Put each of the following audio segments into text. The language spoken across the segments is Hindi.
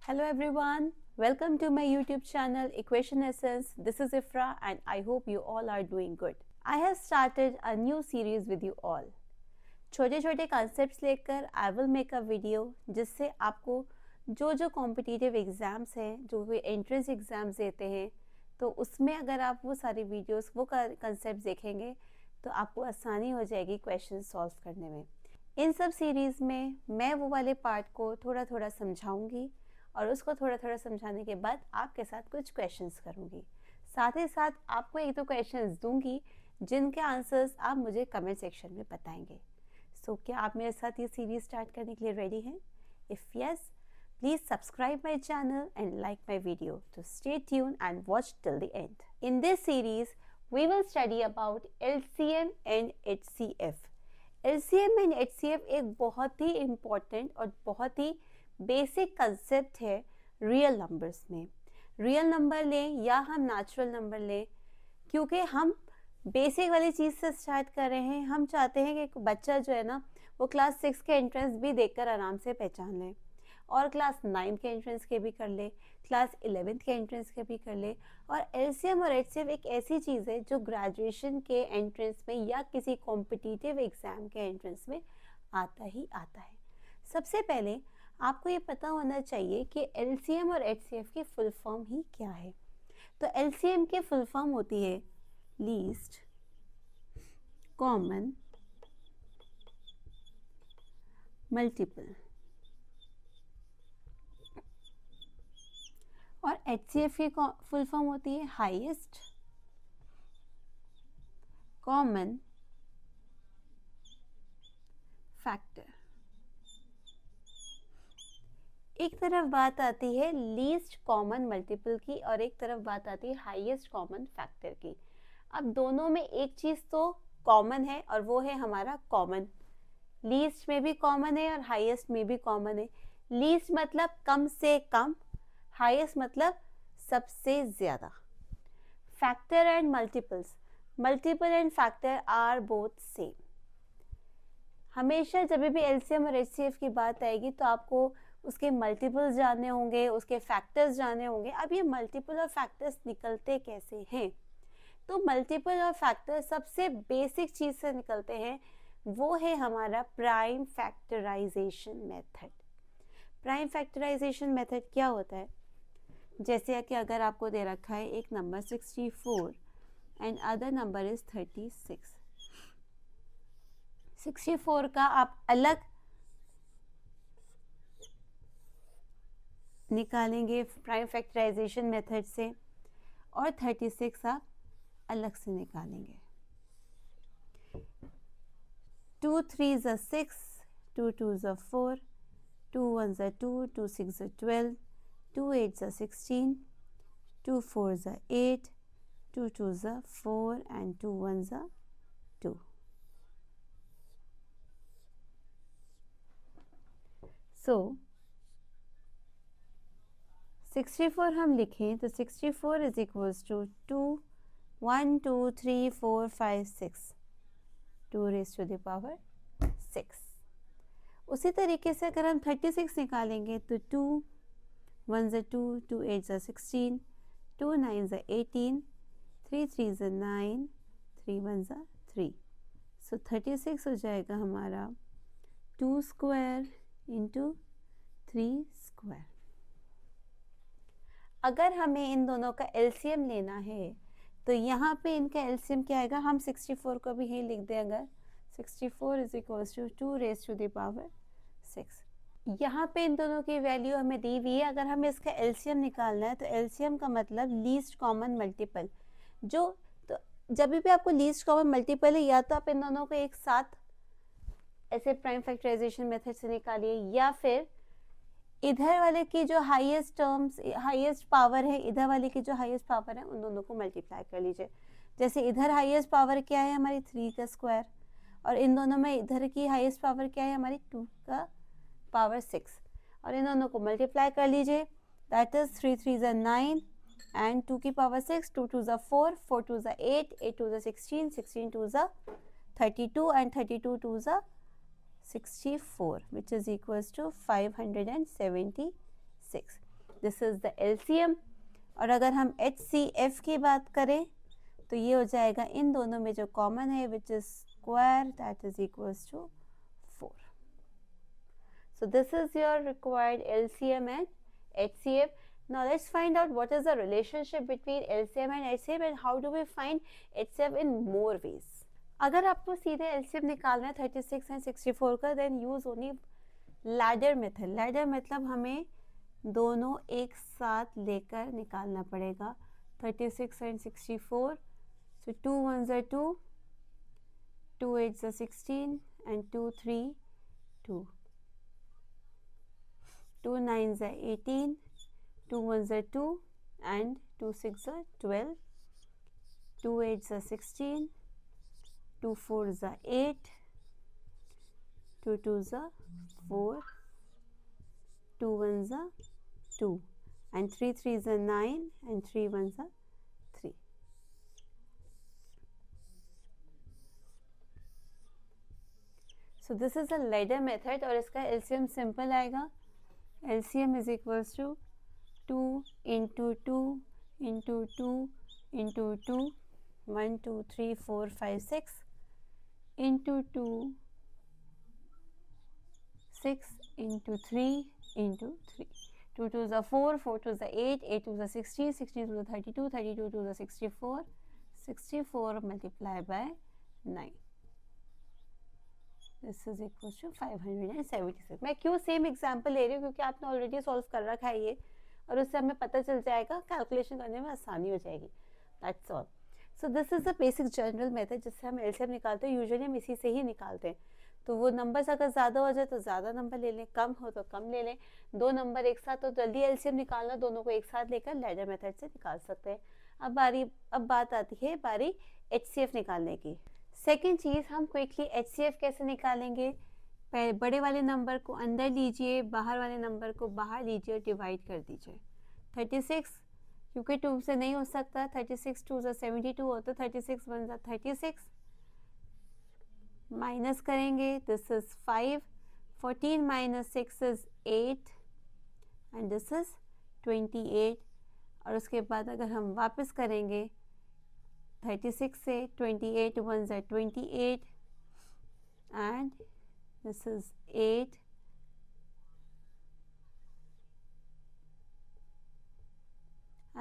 Hello everyone, welcome to my YouTube channel Equation Essence. This is Ifra and I hope you all are doing good. I have started a new series with you all. छोटे छोटे कॉन्सेप्ट्स लेकर I will make a video जिससे आपको जो कॉम्पिटिटिव एग्ज़ाम्स हैं, जो भी एंट्रेंस एग्ज़ाम्स देते हैं, तो उसमें अगर आप वो सारी वीडियोस वो कॉन्सेप्ट्स देखेंगे तो आपको आसानी हो जाएगी क्वेश्चन सॉल्व करने में। इन सब सीरीज़ में मैं वो वाले पार्ट को थोड़ा थोड़ा समझाऊंगी और उसको थोड़ा थोड़ा समझाने के बाद आपके साथ कुछ क्वेश्चंस करूंगी। साथ ही साथ आपको एक दो क्वेश्चंस दूंगी जिनके आंसर्स आप मुझे कमेंट सेक्शन में बताएंगे। सो क्या आप मेरे साथ ये सीरीज स्टार्ट करने के लिए रेडी हैं? If yes, please subscribe my channel and like my video to stay tuned and watch till the end. In this series, we will study about LCM and HCF. LCM and HCF एक बहुत ही इम्पॉर्टेंट और बहुत ही बेसिक कंसेप्ट है रियल नंबर्स में। रियल नंबर लें या हम नेचुरल नंबर लें, क्योंकि हम बेसिक वाली चीज़ से स्टार्ट कर रहे हैं। हम चाहते हैं कि एक बच्चा जो है ना वो क्लास 6 के एंट्रेंस भी देखकर आराम से पहचान ले और क्लास 9 के एंट्रेंस के भी कर ले, क्लास 11th के एंट्रेंस के भी कर ले। और एलसीएम और एचसीएफ एक ऐसी चीज़ है जो ग्रेजुएशन के एंट्रेंस में या किसी कॉम्पिटिटिव एग्ज़ाम के एंट्रेंस में आता ही आता है। सबसे पहले आपको ये पता होना चाहिए कि एलसीएम और एचसीएफ की फुल फॉर्म ही क्या है। तो एलसीएम की फुल फॉर्म होती है लीस्ट कॉमन मल्टीपल, और एचसीएफ की फुल फॉर्म होती है हाईएस्ट कॉमन फैक्टर। एक तरफ बात आती है लीस्ट कॉमन मल्टीपल की और एक तरफ बात आती है हाईएस्ट कॉमन फैक्टर की। अब दोनों में एक चीज़ तो कॉमन है और वो है हमारा कॉमन। लीस्ट में भी कॉमन है और हाईएस्ट में भी कॉमन है। लीस्ट मतलब कम से कम, हाईएस्ट मतलब सबसे ज़्यादा। Factor and multiples, multiple and factor are both same. हमेशा जब भी एलसीएम और एचसीएफ की बात आएगी तो आपको उसके मल्टीपल्स जानने होंगे, उसके फैक्टर्स जानने होंगे। अब ये मल्टीपल और फैक्टर्स निकलते कैसे हैं? तो मल्टीपल और फैक्टर सबसे बेसिक चीज़ से निकलते हैं, वो है हमारा prime factorisation method. Prime factorisation method क्या होता है? जैसे कि अगर आपको दे रखा है एक number 64 and other number is 36। 64 का आप अलग निकालेंगे प्राइम फैक्टराइजेशन मेथड से और 36 आप अलग से निकालेंगे। 2 3s are 6, 2 2s are 4, 2 1s are 2, 2 6s are 12, 2 8s are 16, 2 4s are 8, 2 2s are 4 and 2 1s are 2. So 64 हम लिखें तो 64 is equals to 2 1 2 3 4 5 6, 2 raised to the power 6। उसी तरीके से अगर हम 36 निकालेंगे तो 2 1s are 2, 2 8s are 16, 2 9s are 18, 3 3s are 9, 3 1s are 3। सो 36 हो जाएगा हमारा 2 स्क्वायर इंटू 3 स्क्वायर। अगर हमें इन दोनों का एलसीएम लेना है तो यहाँ पे इनका एलसीएम क्या आएगा? हम 64 को भी यही लिख दें, अगर 64 is equals to 2 raise to the power 6। यहाँ पे इन दोनों की वैल्यू हमें दी हुई है। अगर हमें इसका एलसीएम निकालना है तो एलसीएम का मतलब लीस्ट कॉमन मल्टीपल। जो तो जब भी आपको लीस्ट कॉमन मल्टीपल है, या तो आप इन दोनों को एक साथ ऐसे प्राइम फैक्टराइजेशन मेथड से निकालिए, या फिर इधर वाले की जो हाईएस्ट टर्म्स हाईएस्ट पावर है, इधर वाले की जो हाईएस्ट पावर है, उन दोनों को मल्टीप्लाई कर लीजिए। जैसे इधर हाईएस्ट पावर क्या है हमारी 3 का स्क्वायर, और इन दोनों में इधर की हाईएस्ट पावर क्या है हमारी 2 का पावर 6, और इन दोनों को मल्टीप्लाई कर लीजिए। That is 3 3s are 9 and 2 की power 6, 2 2s are 4, 4 2s are 8, 8 2s are 16, 16 2s are 32 and 32 2s are 64, which is equals to 576. This is the LCM। और अगर हम HCF की बात करें तो ये हो जाएगा इन दोनों में जो कॉमन है which is square that is equals to 4। So this is your required LCM and HCF. Now let's find out what is the relationship between LCM and HCF and how do we find HCF in more ways. अगर आपको सीधे LCM निकालना है 36 and 64 का, then use only ladder method. Ladder मतलब हमें दोनों एक साथ लेकर निकालना पड़ेगा 36 and 64. So 2 ones are 2, 2 8s are 16 and 2 3 2. 2 9s are 18, 2 1s are 2 and 2 6 are 12, 2 8s are 16, 2 4s are 8, 2 2s are 4, 2 1s are 2 and 3 3s are 9 and 3 1s are 3. So this is a ladder method और इसका LCM simple आएगा. LCM is equals to 2 into 2 into 2 into 2 1 2 3 4 5 6 into 2 6 into 3 into 3. 2 2s are 4, 4 2s are 8, 8 2s are 16, 16 2s are 32, 32 2s are 64, 64 multiplied by 9. This is equal to 576. मैं क्यों सेम एग्जाम्पल ले रही हूँ क्योंकि आपने ऑलरेडी सॉल्व कर रखा है ये और उससे हमें पता चल जाएगा, कैलकुलेशन करने में आसानी हो जाएगी. That's all. So this is the basic general method जिससे हम LCM निकालते हैं. यूजुअली हम इसी से ही निकालते हैं. तो वो नंबर्स अगर ज़्यादा हो जाए तो ज़्यादा नंबर ले लें, कम हो तो कम ले लें. दो नंबर एक साथ तो जल्दी LCM निकालना, दोनों को एक साथ लेकर लैडर मेथड से निकाल सकते हैं. अब बात आती है बारी HCF निकालने की. सेकेंड चीज़, हम क्विकली HCF कैसे निकालेंगे. बड़े वाले नंबर को अंदर लीजिए, बाहर वाले नंबर को बाहर लीजिए और डिवाइड कर दीजिए. 36 क्योंकि 2 से नहीं हो सकता, 36 2 से 72 होता, 36 1 से 36 माइनस करेंगे. This is 5, 14 minus 6 is 8 and this is 28. और उसके बाद अगर हम वापस करेंगे 36 से 28 1s are 28 and this is 8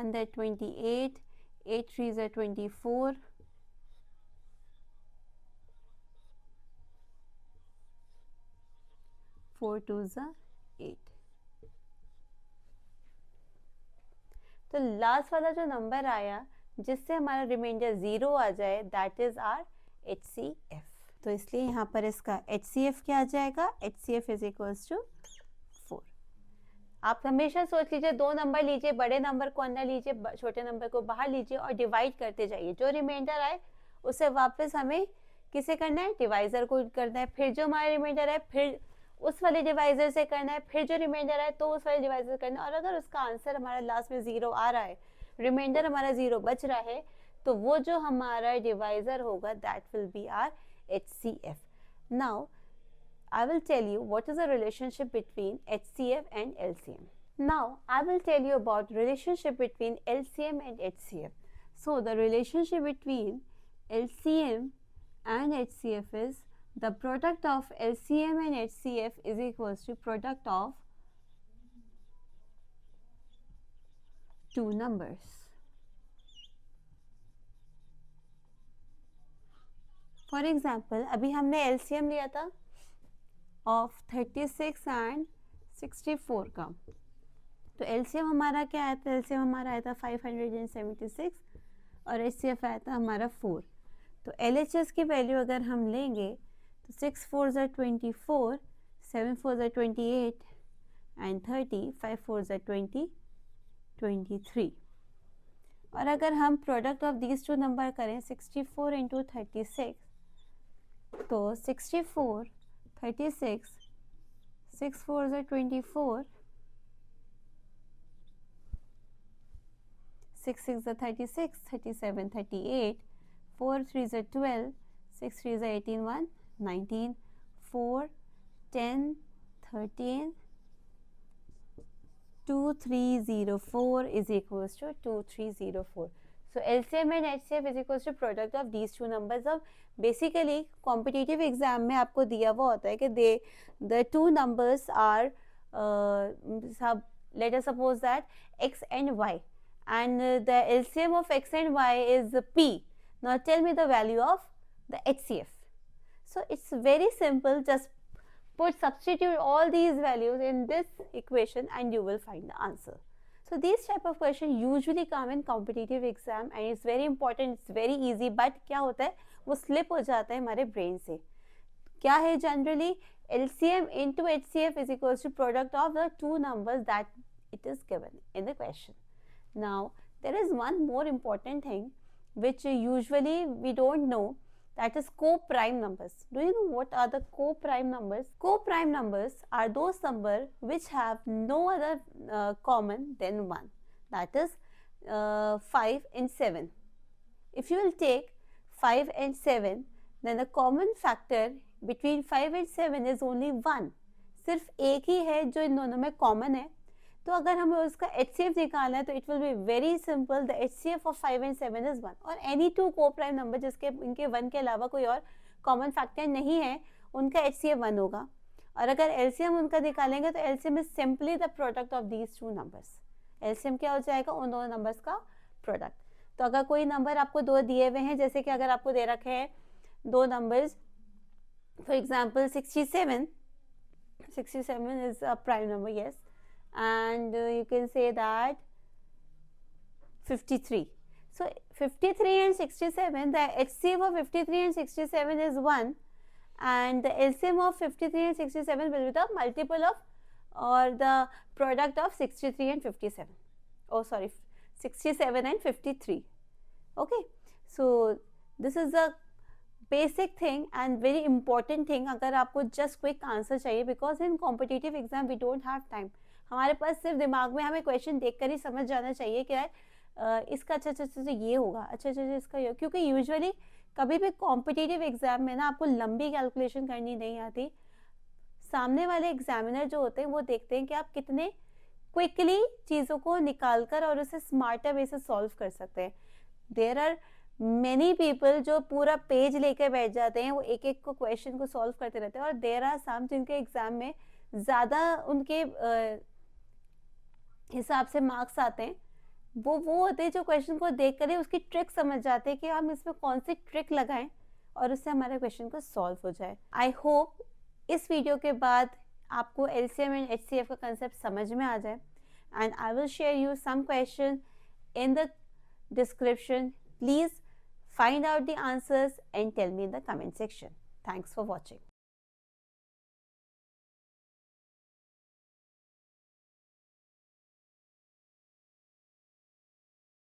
under 28, 8 3s are 24, 4 2s are 8. तो लास्ट वाला जो नंबर आया जिससे हमारा रिमाइंडर 0 आ जाए दैट इज आर HCF. तो इसलिए यहाँ पर इसका HCF क्या आ जाएगा. HCF is equals to 4. आप हमेशा सोच लीजिए, दो नंबर लीजिए, बड़े नंबर को अंदर लीजिए, छोटे नंबर को बाहर लीजिए और डिवाइड करते जाइए. जो रिमाइंडर आए उसे वापस हमें किसे करना है, डिवाइजर को करना है. फिर जो हमारा रिमाइंडर आए फिर उस वाले डिवाइजर से करना है. फिर जो रिमाइंडर आए तो उस वाले डिवाइजर करना है. और अगर उसका आंसर हमारा लास्ट में 0 आ रहा है, रिमाइंडर हमारा 0 बच रहा है, तो वो जो हमारा डिवाइजर होगा that will be our HCF. Now I will tell you what is the relationship between HCF and LCM. Now I will tell you about relationship between LCM and HCF. So the relationship between LCM and HCF is the product of LCM and HCF is equals to product of two numbers. For example, अभी हमने LCM लिया था of 36 and 64 का. तो LCM हमारा क्या आया था, LCM हमारा आया था 576 और HCF आया था हमारा 4. तो LHS की वैल्यू अगर हम लेंगे तो 6 4s are 24, 7 4s are 28 and 30, 5 4s are 20, 23. और अगर हम product of these two number करें 64 इंटू 36 तो 64 36 6 4s are 24, 6 6s are 36, 37 38, 4 3s are 12, 6 3s are 18 1 19, 4 10 13 2304 is equals to 2304. So LCM and HCF is equals to product of these two numbers. अब basically competitive exam में आपको दिया हुआ होता है कि the two numbers are let us suppose that x and y, and the LCM of x and y is p. Now tell me the value of the HCF. So it's very simple, just substitute all these values in this equation and you will find the answer. So these type of question usually come in competitive exam and it's very important, it's very easy, but क्या होता है वो slip हो जाता है हमारे brain से. क्या है generally LCM into HCF is equals to product of the two numbers that it is given in the question. Now there is one more important thing which usually we don't know, that is co-prime numbers. Do you know what are the co-prime numbers? Co-prime numbers are those numbers which have no other common than 1, that is 5 and 7. If you will take 5 and 7, then the common factor between 5 and 7 is only 1. सिर्फ एक ही है जो इन दोनों में common है. तो अगर हमें उसका HCF निकालना है तो it will be very simple. The HCF of 5 and 7 is 1. और any two co-prime number जिसके इनके 1 के अलावा कोई और common factor नहीं है, उनका HCF 1 होगा. और अगर LCM उनका निकालेंगे तो LCM is simply the product of these two numbers. LCM क्या हो जाएगा? उन दोनों numbers का product. तो अगर कोई number आपको दो दिए हुए हैं, जैसे कि अगर आपको दे रखे हैं दो numbers, for example 67 is a prime number, yes, and you can say that 53. So 53 and 67, the HCF of 53 and 67 is 1, and the LCM of 53 and 67 will be the multiple of or the product of 63 and 57. Oh sorry, 67 and 53. Okay, so this is the basic thing and very important thing. अगर आपको just quick answer चाहिए, because in competitive exam we don't have time. हमारे पास सिर्फ दिमाग में हमें क्वेश्चन देखकर ही समझ जाना चाहिए कि यार इसका अच्छा ये होगा, अच्छा इसका ये, क्योंकि यूजुअली कभी भी कॉम्पिटिटिव एग्जाम में ना आपको लंबी कैलकुलेशन करनी नहीं आती. सामने वाले एग्जामिनर जो होते हैं वो देखते हैं कि आप कितने क्विकली चीज़ों को निकाल कर और उसे स्मार्टर वे से सॉल्व कर सकते हैं. देयर आर मेनी पीपल जो पूरा पेज लेकर बैठ जाते हैं, वो एक एक को क्वेश्चन को सॉल्व करते रहते हैं, और देयर आर सम जिनके एग्जाम में ज़्यादा उनके हिसाब से मार्क्स आते हैं, वो होते हैं जो क्वेश्चन को देख कर ही उसकी ट्रिक समझ जाते हैं कि हम इसमें कौन सी ट्रिक लगाएं और उससे हमारे क्वेश्चन को सॉल्व हो जाए. आई होप इस वीडियो के बाद आपको LCM एंड HCF का कंसेप्ट समझ में आ जाए, and I will share you some question in the description. Please find out the answers and tell me in the comment section. Thanks for watching.